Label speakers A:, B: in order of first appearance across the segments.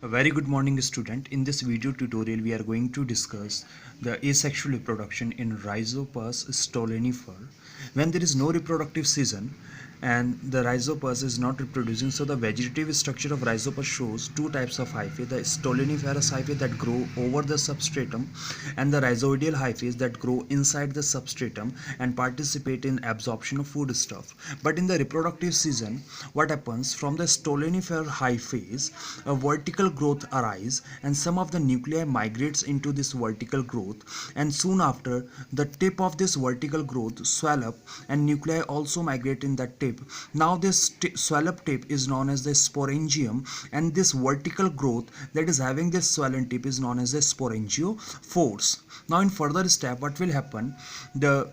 A: A very good morning, student. In this video tutorial we are going to discuss the asexual reproduction in Rhizopus stolonifer. When there is no reproductive season and the Rhizopus is not reproducing, so the vegetative structure of Rhizopus shows two types of hyphae: the stoloniferous hyphae that grow over the substratum and the rhizoidal hyphae that grow inside the substratum and participate in absorption of foodstuff. But in the reproductive season, what happens? From the stolonifer hyphae, a vertical growth arise and some of the nuclei migrates into this vertical growth, and soon after the tip of this vertical growth swell up and nuclei also migrate in that tip. Now this swell up tip is known as the sporangium, and this vertical growth that is having this swollen tip is known as the sporangiophores. Now in further step, what will happen? The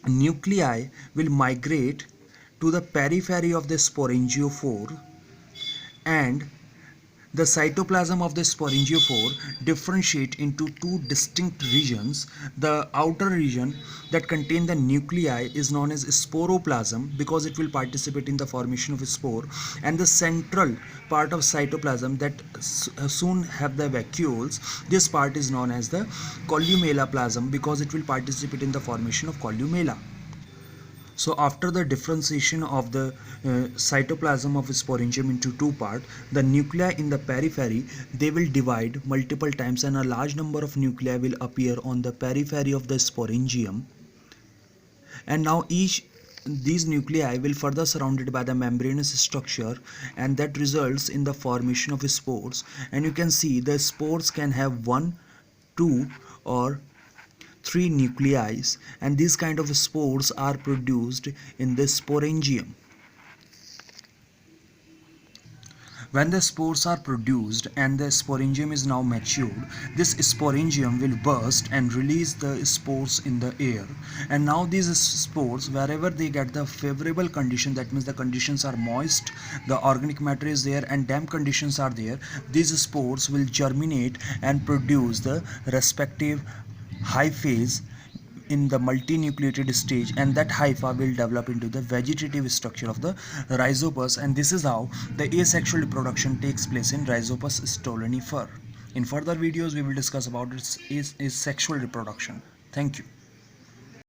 A: nuclei will migrate to the periphery of the sporangiophore, and the cytoplasm of the sporangiophore differentiate into two distinct regions. The outer region that contain the nuclei is known as sporoplasm because it will participate in the formation of a spore, and the central part of cytoplasm that soon have the vacuoles, this part is known as the columelaplasm because it will participate in the formation of columella. So after the differentiation of the cytoplasm of sporangium into two parts, the nuclei in the periphery, they will divide multiple times and a large number of nuclei will appear on the periphery of the sporangium. And now these nuclei will further surrounded by the membranous structure, and that results in the formation of spores. And you can see the spores can have 1, 2 or 3 nuclei, and these kind of spores are produced in the sporangium. When the spores are produced and the sporangium is now matured, this sporangium will burst and release the spores in the air. And now these spores, wherever they get the favorable condition, that means the conditions are moist, the organic matter is there, and damp conditions are there, these spores will germinate and produce the respective hyphae in the multinucleated stage, and that hypha will develop into the vegetative structure of the Rhizopus, and this is how the asexual reproduction takes place in Rhizopus stolonifer. In further videos we will discuss about its asexual reproduction. Thank you.